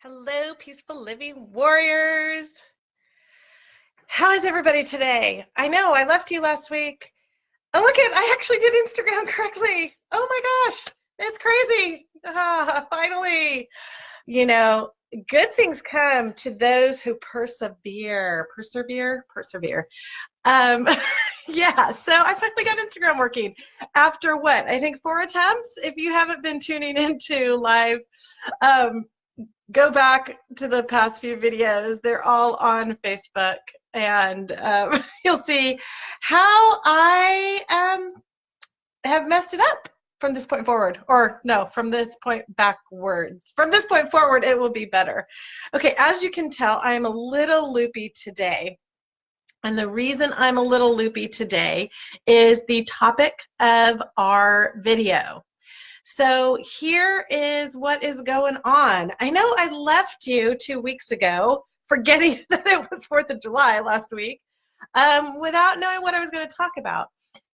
Hello, peaceful living warriors. How is everybody today? I know I left you last week. Oh, look at, I actually did Instagram correctly. Oh my gosh, it's crazy. Finally. You know, good things come to those who persevere. Persevere. Um, yeah, so I finally got Instagram working after what? I think 4 attempts. If you haven't been tuning into live, um, go back to the past few videos. They're all on Facebook, and you'll see how I have messed it up from this point forward. Or no, from this point backwards. From this point forward, it will be better. Okay, as you can tell, I am a little loopy today. And the reason I'm a little loopy today is the topic of our video. So here is what is going on. I know I left you 2 weeks ago, forgetting that it was 4th of July last week, without knowing what I was going to talk about.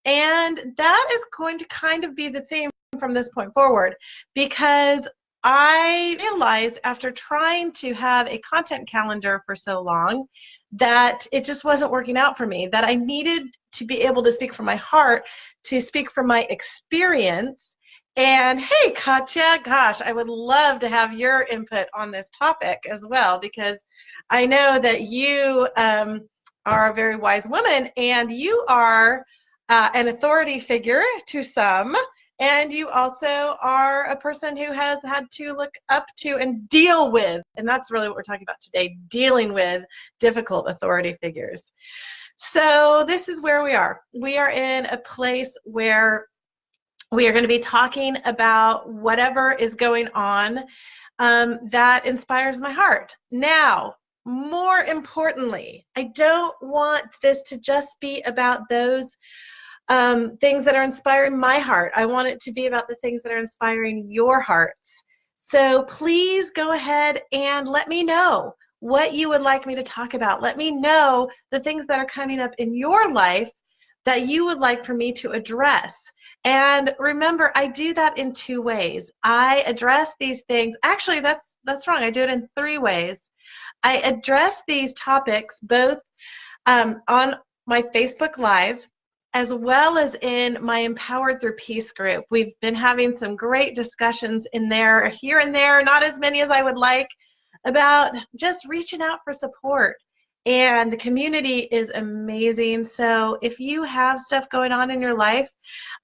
And that is going to kind of be the theme from this point forward, because I realized after trying to have a content calendar for so long that it just wasn't working out for me, that I needed to be able to speak from my heart, to speak from my experience. And hey, Katya, gosh, I would love to have your input on this topic as well, because I know that you are a very wise woman, and you are an authority figure to some, and you also are a person who has had to look up to and deal with, and that's really what we're talking about today, dealing with difficult authority figures. So this is where we are. We are in a place where we are going to be talking about whatever is going on that inspires my heart. Now, more importantly, I don't want this to just be about those things that are inspiring my heart. I want it to be about the things that are inspiring your hearts. So please go ahead and let me know what you would like me to talk about. Let me know the things that are coming up in your life that you would like for me to address. And remember, I do that in 2 ways. I address these things. Actually, that's wrong. I do it in 3 ways. I address these topics both on my Facebook Live, as well as in my Empowered Through Peace group. We've been having some great discussions in there, here and there, not as many as I would like, about just reaching out for support. And the community is amazing. So if you have stuff going on in your life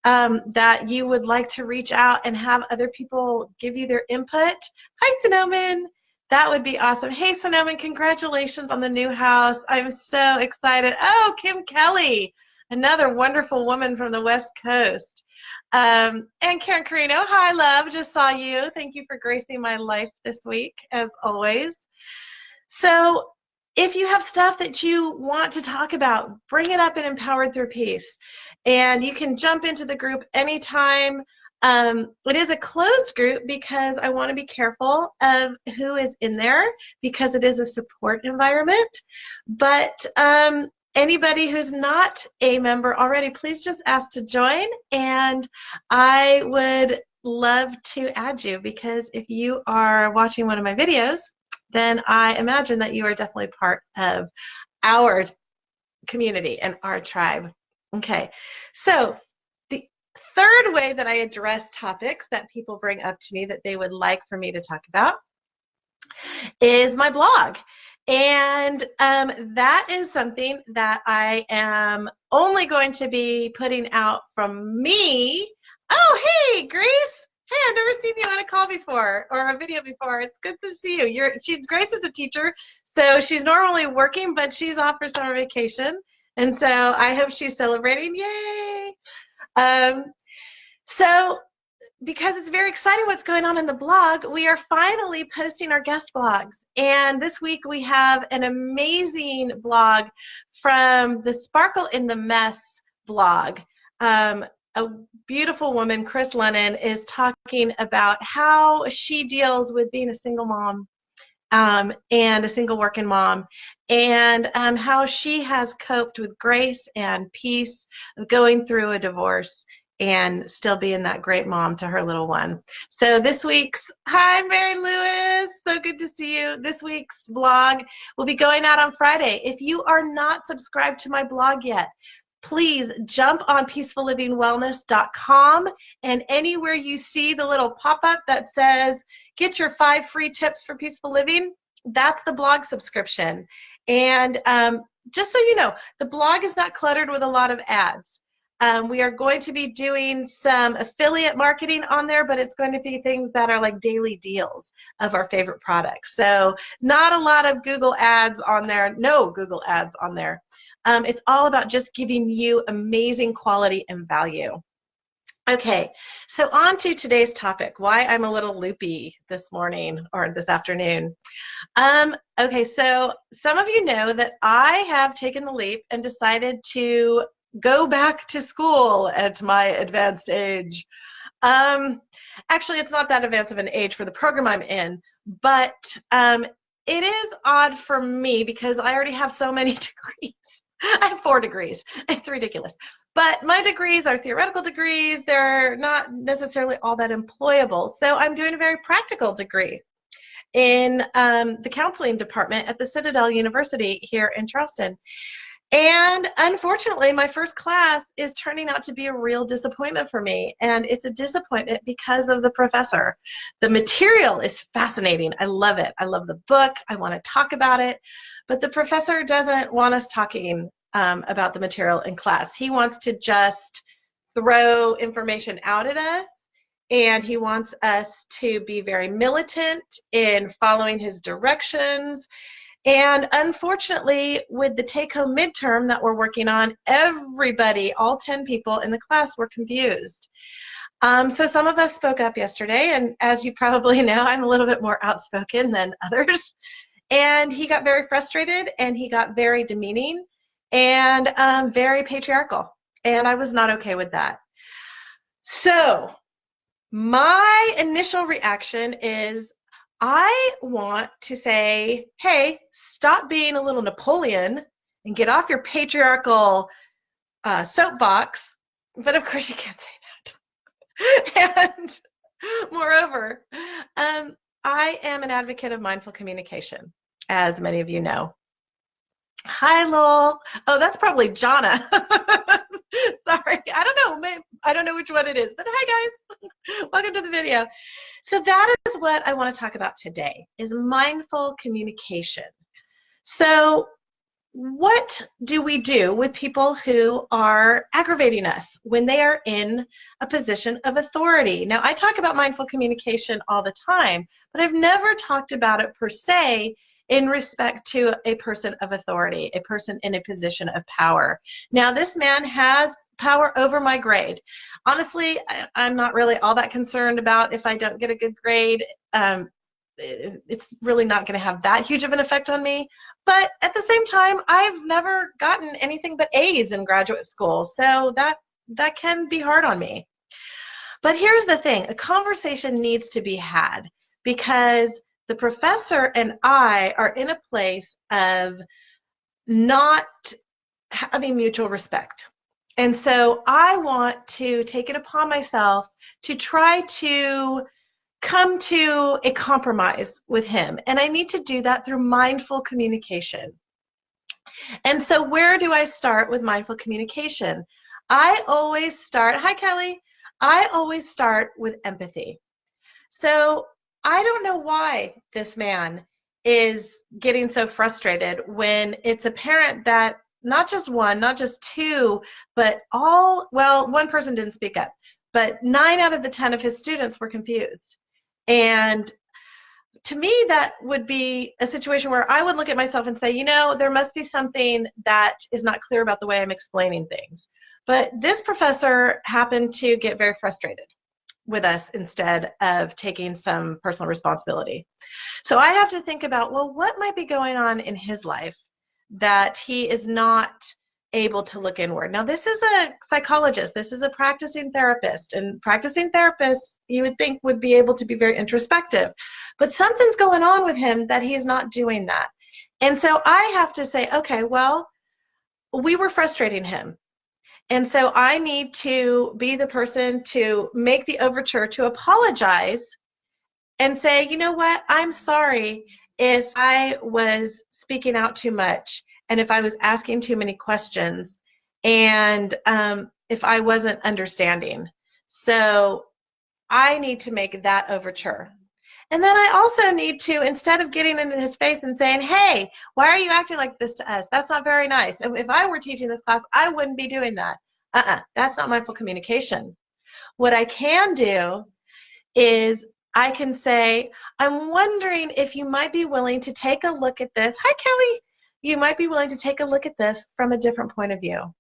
that you would like to reach out and have other people give you their input, hi, Sonoman. That would be awesome. Hey, Sonoman, congratulations on the new house. I'm so excited. Oh, Kim Kelly, another wonderful woman from the West Coast. And Karen Carino, hi, love. Just saw you. Thank you for gracing my life this week, as always. So if you have stuff that you want to talk about, bring it up in Empowered Through Peace. And you can jump into the group anytime. It is a closed group because I want to be careful of who is in there, because it is a support environment. But anybody who's not a member already, please just ask to join, and I would love to add you, because if you are watching one of my videos, then I imagine that you are definitely part of our community and our tribe. Okay, so the third way that I address topics that people bring up to me that they would like for me to talk about is my blog. And that is something that I am only going to be putting out from me. Oh, hey, Grace. Hey, I've never seen you on a call before or a video before. It's good to see you. Grace is a teacher, so she's normally working, but she's off for summer vacation. And so I hope she's celebrating. Yay! So because it's very exciting what's going on in the blog, we are finally posting our guest blogs. And this week we have an amazing blog from the Sparkle in the Mess blog. A beautiful woman, Chris Lennon, is talking about how she deals with being a single mom and a single working mom, and how she has coped with grace and peace of going through a divorce and still being that great mom to her little one. So this week's, hi, Mary Lewis, so good good to see you. This week's blog will be going out on Friday. If you are not subscribed to my blog yet, please jump on peacefullivingwellness.com, and anywhere you see the little pop-up that says get your 5 free tips for peaceful living, that's the blog subscription. And just so you know, the blog is not cluttered with a lot of ads. We are going to be doing some affiliate marketing on there, but it's going to be things that are like daily deals of our favorite products. So not a lot of Google ads on there, no Google ads on there. It's all about just giving you amazing quality and value. Okay, so on to today's topic, why I'm a little loopy this morning or this afternoon. Okay, so some of you know that I have taken the leap and decided to go back to school at my advanced age. Actually, it's not that advanced of an age for the program I'm in, but it is odd for me because I already have so many degrees. I have 4 degrees. It's ridiculous. But my degrees are theoretical degrees. They're not necessarily all that employable. So I'm doing a very practical degree in the counseling department at the Citadel University here in Charleston. And unfortunately, my first class is turning out to be a real disappointment for me. And it's a disappointment because of the professor. The material is fascinating. I love it. I love the book. I want to talk about it. But the professor doesn't want us talking about the material in class. He wants to just throw information out at us. And he wants us to be very militant in following his directions. And unfortunately, with the take-home midterm that we're working on, everybody, all 10 people in the class were confused. So some of us spoke up yesterday, and as you probably know, I'm a little bit more outspoken than others. And he got very frustrated, and he got very demeaning, and very patriarchal. And I was not okay with that. So my initial reaction is, I want to say, hey, stop being a little Napoleon and get off your patriarchal soapbox. But of course you can't say that. And moreover, I am an advocate of mindful communication, as many of you know. Hi, Lowell. Oh, that's probably Jonna. Sorry, I don't know. I don't know which one it is, but hi, guys. Welcome to the video. So that is what I want to talk about today, is mindful communication. So what do we do with people who are aggravating us when they are in a position of authority? Now, I talk about mindful communication all the time, but I've never talked about it per se in respect to a person of authority, a person in a position of power. Now, this man has power over my grade. Honestly, I'm not really all that concerned about if I don't get a good grade. It's really not going to have that huge of an effect on me. But at the same time, I've never gotten anything but A's in graduate school, so that can be hard on me. But here's the thing, a conversation needs to be had because the professor and I are in a place of not having mutual respect. And so I want to take it upon myself to try to come to a compromise with him. And I need to do that through mindful communication. And so where do I start with mindful communication? I always start, hi Kelly, I always start with empathy. So I don't know why this man is getting so frustrated when it's apparent that not just one, not just two, but one person didn't speak up, but 9 out of the 10 of his students were confused. And to me, that would be a situation where I would look at myself and say, you know, there must be something that is not clear about the way I'm explaining things. But this professor happened to get very frustrated with us instead of taking some personal responsibility. So I have to think about, well, what might be going on in his life that he is not able to look inward. Now, this is a psychologist. This is a practicing therapist. And practicing therapists, you would think, would be able to be very introspective. But something's going on with him that he's not doing that. And so I have to say, okay, well, we were frustrating him. And so I need to be the person to make the overture to apologize and say, you know what, I'm sorry if I was speaking out too much and if I was asking too many questions and if I wasn't understanding. So I need to make that overture. And then I also need to, instead of getting into his face and saying, hey, why are you acting like this to us? That's not very nice. If I were teaching this class, I wouldn't be doing that. That's not mindful communication. What I can do is I can say, I'm wondering if you might be willing to take a look at this. Hi, Kelly. You might be willing to take a look at this from a different point of view.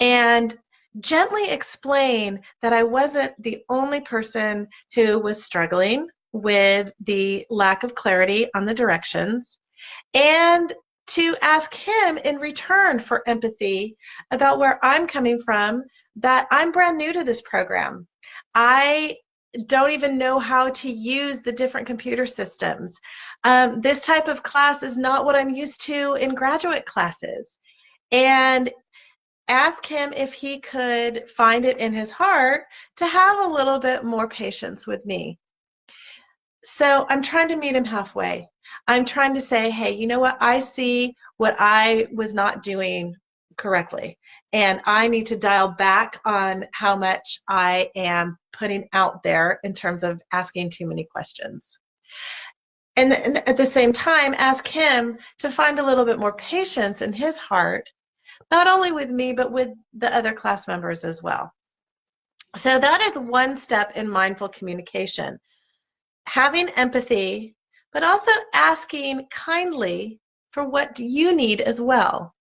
And gently explain that I wasn't the only person who was struggling with the lack of clarity on the directions, and to ask him in return for empathy about where I'm coming from, that I'm brand new to this program. I don't even know how to use the different computer systems. This type of class is not what I'm used to in graduate classes. And ask him if he could find it in his heart to have a little bit more patience with me. So I'm trying to meet him halfway. I'm trying to say, hey, you know what? I see what I was not doing correctly, and I need to dial back on how much I am putting out there in terms of asking too many questions. And at the same time, ask him to find a little bit more patience in his heart, not only with me, but with the other class members as well. So that is one step in mindful communication. Having empathy, but also asking kindly for what you need as well.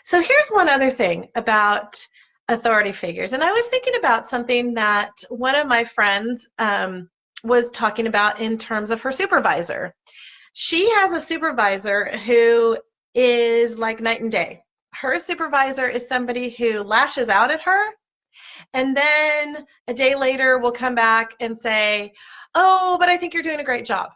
So here's one other thing about authority figures. And I was thinking about something that one of my friends was talking about in terms of her supervisor. She has a supervisor who is like night and day. Her supervisor is somebody who lashes out at her, and then a day later will come back and say, oh, but I think you're doing a great job.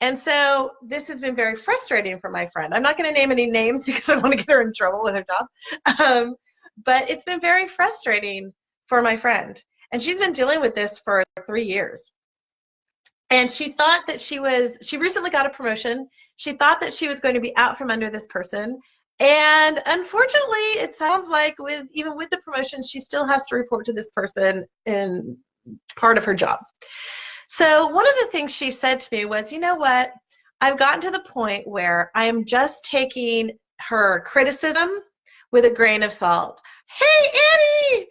And so this has been very frustrating for my friend. I'm not going to name any names because I don't want to get her in trouble with her job. But it's been very frustrating for my friend. And she's been dealing with this for 3 years. And she thought that she recently got a promotion. She thought that she was going to be out from under this person. And unfortunately, it sounds like even with the promotion, she still has to report to this person in part of her job. So one of the things she said to me was, you know what? I've gotten to the point where I am just taking her criticism with a grain of salt. Hey, Annie!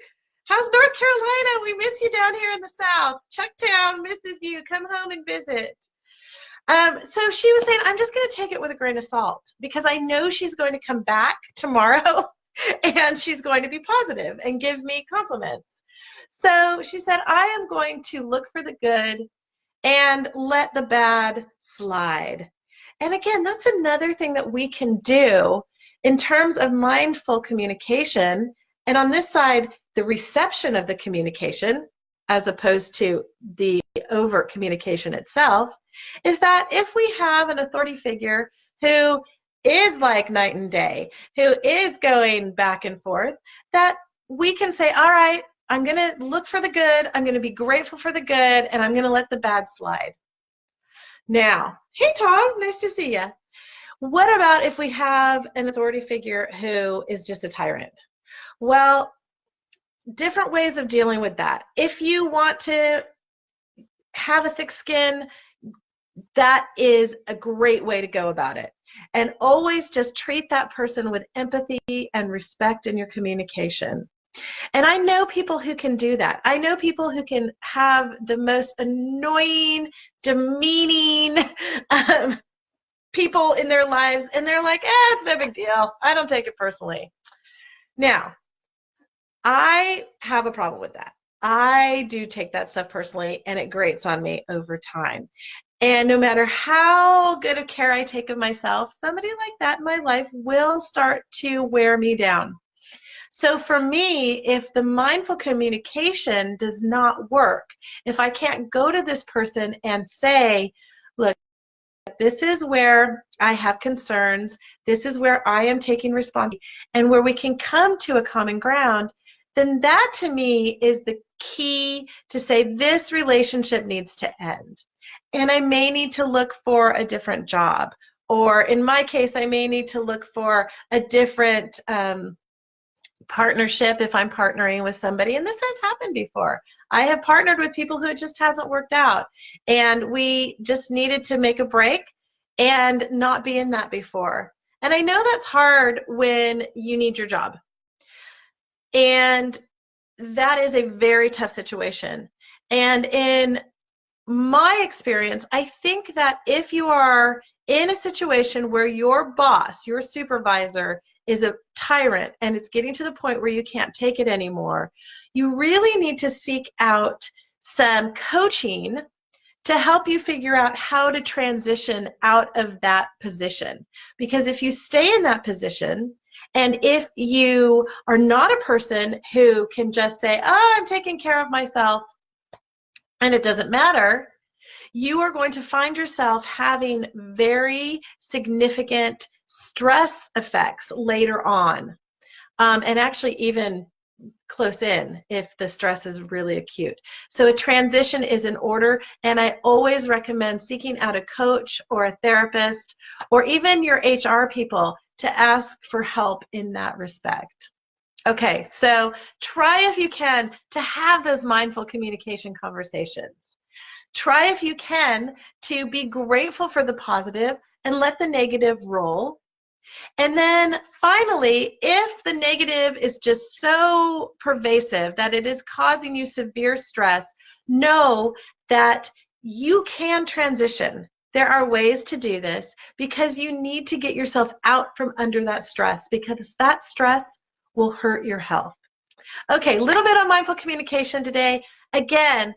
How's North Carolina? We miss you down here in the South. Chucktown misses you. Come home and visit. So she was saying, I'm just going to take it with a grain of salt because I know she's going to come back tomorrow and she's going to be positive and give me compliments. So she said, I am going to look for the good and let the bad slide. And again, that's another thing that we can do in terms of mindful communication. And on this side, the reception of the communication, as opposed to the overt communication itself, is that if we have an authority figure who is like night and day, who is going back and forth, that we can say, all right, I'm going to look for the good, I'm going to be grateful for the good, and I'm going to let the bad slide. Now, hey Tom, nice to see you. What about if we have an authority figure who is just a tyrant? Well, different ways of dealing with that. If you want to have a thick skin, that is a great way to go about it. And always just treat that person with empathy and respect in your communication. And I know people who can do that. I know people who can have the most annoying, demeaning people in their lives, and they're like, it's no big deal. I don't take it personally. Now, I have a problem with that. I do take that stuff personally, and it grates on me over time. And no matter how good of care I take of myself, somebody like that in my life will start to wear me down. So for me, if the mindful communication does not work, if I can't go to this person and say, look, this is where I have concerns, this is where I am taking responsibility, and where we can come to a common ground, then that to me is key to say this relationship needs to end. And I may need to look for a different job. Or in my case, I may need to look for a different partnership if I'm partnering with somebody. And this has happened before. I have partnered with people who it just hasn't worked out. And we just needed to make a break and not be in that before. And I know that's hard when you need your job. And that is a very tough situation. And in my experience, I think that if you are in a situation where your boss, your supervisor, is a tyrant and it's getting to the point where you can't take it anymore, you really need to seek out some coaching to help you figure out how to transition out of that position. Because if you stay in that position, and if you are not a person who can just say, oh, I'm taking care of myself and it doesn't matter, you are going to find yourself having very significant stress effects later on, and actually even close in if the stress is really acute. So a transition is in order, and I always recommend seeking out a coach or a therapist or even your HR people to ask for help in that respect. Okay, so try if you can to have those mindful communication conversations. Try if you can to be grateful for the positive and let the negative roll. And then finally, if the negative is just so pervasive that it is causing you severe stress, know that you can transition. There are ways to do this because you need to get yourself out from under that stress, because that stress will hurt your health. Okay, a little bit on mindful communication today. Again,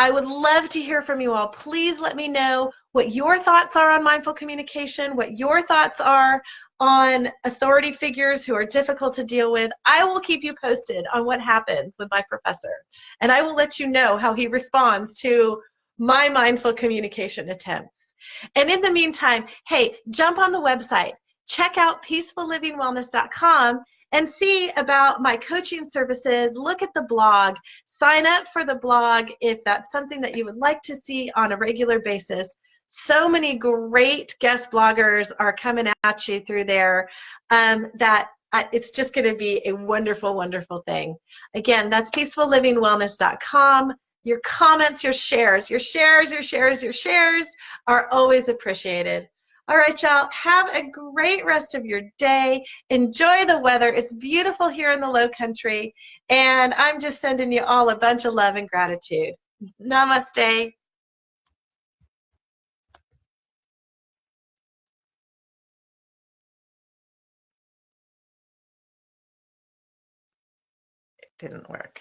I would love to hear from you all. Please let me know what your thoughts are on mindful communication, what your thoughts are on authority figures who are difficult to deal with. I will keep you posted on what happens with my professor, and I will let you know how he responds to my mindful communication attempts. And in the meantime, hey, jump on the website, check out peacefullivingwellness.com and see about my coaching services. Look at the blog, sign up for the blog if that's something that you would like to see on a regular basis. So many great guest bloggers are coming at you through there that it's just going to be a wonderful, wonderful thing. Again, that's peacefullivingwellness.com. Your comments, your shares are always appreciated. All right, y'all, have a great rest of your day. Enjoy the weather. It's beautiful here in the Low Country, and I'm just sending you all a bunch of love and gratitude. Namaste. It didn't work.